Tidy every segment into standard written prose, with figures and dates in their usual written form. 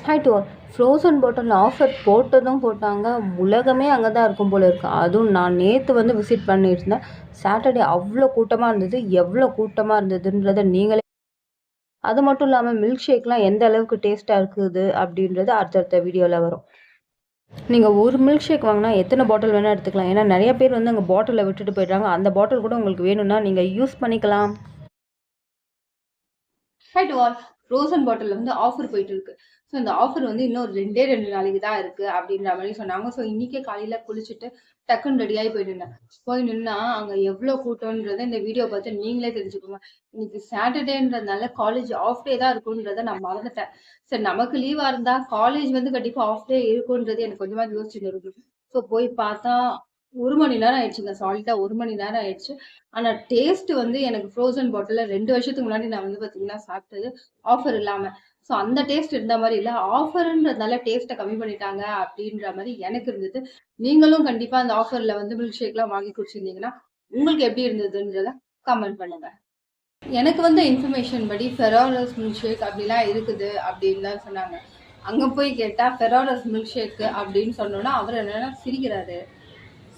High to all. Frozen bottle offer போட்டதும் போட்டாங்க. உலகமே அங்கே தான் இருக்கும் போல இருக்கு. அதுவும் நான் நேற்று வந்து விசிட் பண்ணியிருந்தேன். சாட்டர்டே அவ்வளோ கூட்டமாக இருந்தது. எவ்வளோ கூட்டமாக இருந்ததுன்றத நீங்களே. அது மட்டும் இல்லாமல் மில்க் ஷேக்லாம் எந்த அளவுக்கு டேஸ்ட்டாக இருக்குது அப்படின்றது அடுத்தடுத்த வீடியோவில் வரும். நீங்கள் ஒரு மில்க் ஷேக் வாங்கினா எத்தனை பாட்டில் வேணால் எடுத்துக்கலாம். ஏன்னா நிறைய பேர் வந்து அங்கே பாட்டிலை விட்டுட்டு போயிடுறாங்க. அந்த பாட்டில் கூட உங்களுக்கு வேணும்னா நீங்கள் யூஸ் பண்ணிக்கலாம். High to all. ஃப்ரோசன் பாட்டில் வந்து ஆஃபர் போயிட்டு இருக்கு. ஸோ இந்த ஆஃபர் வந்து இன்னும் 2 நாளைக்கு தான் இருக்கு அப்படின்ற மாதிரி சொன்னாங்க. ஸோ இன்னைக்கே காலையில குளிச்சுட்டு டக்குன்னு ரெடியாகி போயிட்டு போய் நின்னா அங்கே எவ்வளோ கூட்டம்ன்றதை இந்த வீடியோ பார்த்து நீங்களே தெரிஞ்சுக்கோங்க. இன்னைக்கு சாட்டர்டேன்றதுனால காலேஜ் ஆஃப் டே தான் இருக்குன்றதை நான் மறந்துட்டேன். சரி, நமக்கு லீவா இருந்தா காலேஜ் வந்து கண்டிப்பா ஆஃப் டே இருக்குன்றது எனக்கு கொஞ்சமா யோசிச்சுட்டு இருக்கு. ஸோ போய் பார்த்தா 1 மணி நேரம் ஆயிடுச்சுங்க. சாலிட்டா 1 மணி நேரம் ஆயிடுச்சு. ஆனா டேஸ்ட் வந்து எனக்கு ஃப்ரோசன் பாட்டில்ல 2 வருஷத்துக்கு முன்னாடி நான் வந்து பார்த்தீங்கன்னா சாப்பிட்டது ஆஃபர் இல்லாம. ஸோ அந்த டேஸ்ட் இருந்த மாரி இல்ல. ஆஃபர்ன்றதுனால டேஸ்ட்ட கம்மி பண்ணிட்டாங்க அப்படின்ற மாரி எனக்கு இருந்தது. நீங்களும் கண்டிப்பா அந்த ஆஃபர்ல வந்து மில்க் ஷேக்லாம் வாங்கி குடிச்சிருந்தீங்கன்னா, உங்களுக்கு எப்படி இருந்ததுன்றத கமெண்ட் பண்ணுங்க. எனக்கு வந்த இன்ஃபர்மேஷன் படி ஃபெராரஸ் மில்க் ஷேக் அப்படிலாம் இருக்குது அப்படின்னு தான் சொன்னாங்க. அங்க போய் கேட்டா ஃபெராரஸ் மில்க் ஷேக் அப்படின்னு சொன்னோன்னா அவர் என்னன்னா சிரிக்கிறாரு.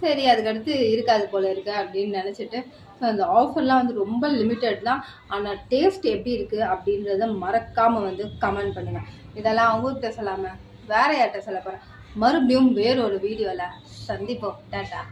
சரி, அதுக்கடுத்து இருக்காது போல இருக்கு அப்படின்னு நினச்சிட்டு, ஸோ அந்த ஆஃபர்லாம் வந்து ரொம்ப லிமிட்டட் தான். ஆனால் டேஸ்ட் எப்படி இருக்குது அப்படின்றத மறக்காமல் வந்து கமெண்ட் பண்ணுங்கள். இதெல்லாம் அவங்ககிட்ட சொல்லாமல் வேற யார்கிட்ட சொல்ல போகிறேன். மறுபடியும் வேறொரு வீடியோவில் சந்திப்போம். டாட்டா.